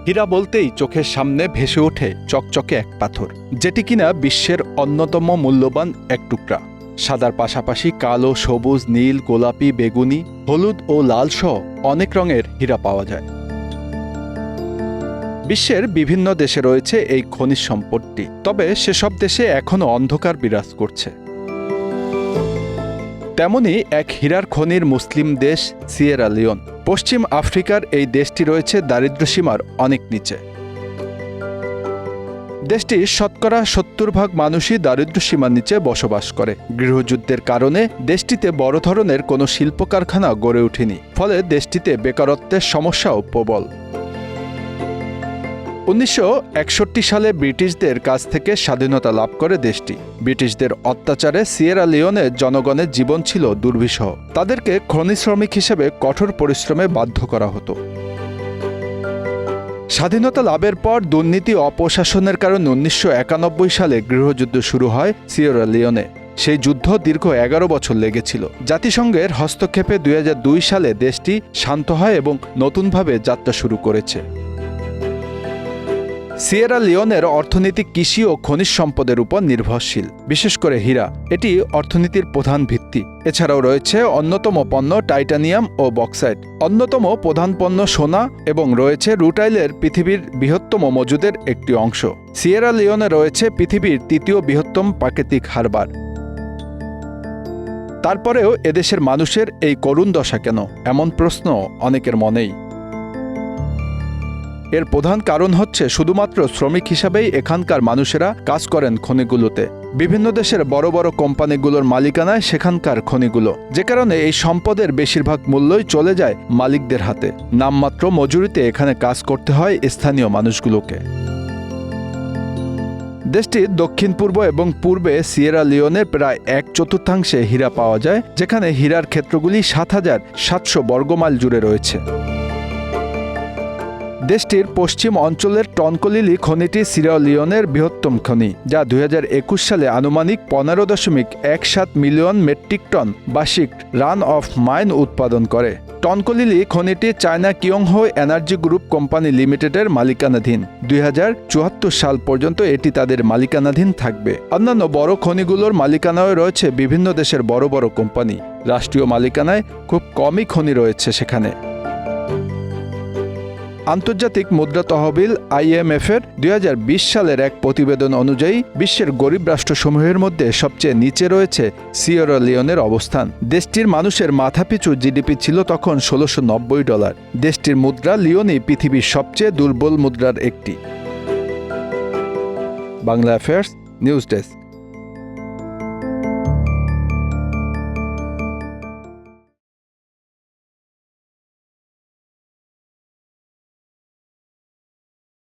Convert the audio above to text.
হীরা বলতেই চোখের সামনে ভেসে ওঠে চকচকে এক পাথর, যেটি কিনা বিশ্বের অন্যতম মূল্যবান এক টুকরা। সাদার পাশাপাশি কালো, সবুজ, নীল, গোলাপি, বেগুনি, হলুদ ও লাল সহ অনেক রঙের হীরা পাওয়া যায়। বিশ্বের বিভিন্ন দেশে রয়েছে এই খনিজ সম্পদটি, তবে সেসব দেশে এখনও অন্ধকার বিরাজ করছে। তেমনি এক হীরার খনির মুসলিম দেশ সিয়েরা লিওন। পশ্চিম আফ্রিকার এই দেশটি রয়েছে দারিদ্র্যসীমার অনেক নিচে। দেশটির শতকরা ৭০% মানুষই দারিদ্র্যসীমার নিচে বসবাস করে। গৃহযুদ্ধের কারণে দেশটিতে বড় ধরনের কোনো শিল্প কারখানা গড়ে ওঠেনি, ফলে দেশটিতে বেকারত্বের সমস্যাও প্রবল। ১৯৬১ সালে ব্রিটিশদের কাছ থেকে স্বাধীনতা লাভ করে দেশটি। ব্রিটিশদের অত্যাচারে সিয়েরা লিওনের জনগণের জীবন ছিল দুর্বিষহ। তাদেরকে খনি শ্রমিক হিসেবে কঠোর পরিশ্রমে বাধ্য করা হতো। স্বাধীনতা লাভের পর দুর্নীতি ও অপশাসনের কারণে ১৯৯১ সালে গৃহযুদ্ধ শুরু হয় সিয়েরা লিওনে। সেই যুদ্ধ দীর্ঘ ১১ বছর লেগেছিল। জাতিসংঘের হস্তক্ষেপে ২০০২ সালে দেশটি শান্ত হয় এবং নতুনভাবে যাত্রা শুরু করেছে। সিয়েরা লিওনের অর্থনীতি কৃষি ও খনিজ সম্পদের উপর নির্ভরশীল, বিশেষ করে হীরা। এটি অর্থনীতির প্রধান ভিত্তি। এছাড়াও রয়েছে অন্যতম পণ্য টাইটানিয়াম ও বক্সাইট, অন্যতম প্রধান পণ্য সোনা এবং রয়েছে রুটাইলের পৃথিবীর বৃহত্তম মজুদের একটি অংশ। সিয়েরা লিওনে রয়েছে পৃথিবীর ৩য় বৃহত্তম প্রাকৃতিক হারবার। তারপরেও এদেশের মানুষের এই করুণ দশা কেন, এমন প্রশ্ন অনেকের মনেই। এর প্রধান কারণ হচ্ছে শুধুমাত্র শ্রমিক হিসাবেই এখানকার মানুষেরা কাজ করেন খনিগুলোতে। বিভিন্ন দেশের বড় বড় কোম্পানিগুলোর মালিকানায় সেখানকার খনিগুলো, যে কারণে এই সম্পদের বেশিরভাগ মূল্যই চলে যায় মালিকদের হাতে। নামমাত্র মজুরিতে এখানে কাজ করতে হয় স্থানীয় মানুষগুলোকে। দেশটির দক্ষিণ পূর্ব এবং পূর্বে সিয়েরা লিওনের প্রায় ১/৪ হীরা পাওয়া যায়, যেখানে হীরার ক্ষেত্রগুলি ৭,৭০০ বর্গমাইল জুড়ে রয়েছে। দেশটির পশ্চিম অঞ্চলের টনকলিলি খনিটি সিয়েরা লিওনের বৃহত্তম খনি, যা ২০২১ সালে আনুমানিক ১৫.১৭ মিলিয়ন মেট্রিক টন বার্ষিক রান অফ মাইন উৎপাদন করে। টনকলিলি খনিটি চায়না কিয়ংহো এনার্জি গ্রুপ কোম্পানি লিমিটেডের মালিকানাধীন। ২০৭৪ সাল পর্যন্ত এটি তাদের মালিকানাধীন থাকবে। অন্যান্য বড় খনিগুলোর মালিকানায় রয়েছে বিভিন্ন দেশের বড় বড় কোম্পানি। রাষ্ট্রীয় মালিকানায় খুব কমই খনি রয়েছে সেখানে। আন্তর্জাতিক মুদ্রা তহবিল IMF-এর ২০২০ সালের এক প্রতিবেদন অনুযায়ী বিশ্বের গরিব রাষ্ট্রসমূহের মধ্যে সবচেয়ে নিচে রয়েছে সিয়েরা লিওনের অবস্থান। দেশটির মানুষের মাথাপিছু জিডিপি ছিল তখন $১৬৯০। দেশটির মুদ্রা লিওনই পৃথিবীর সবচেয়ে দুর্বল মুদ্রার একটি। Bangla affairs news desk.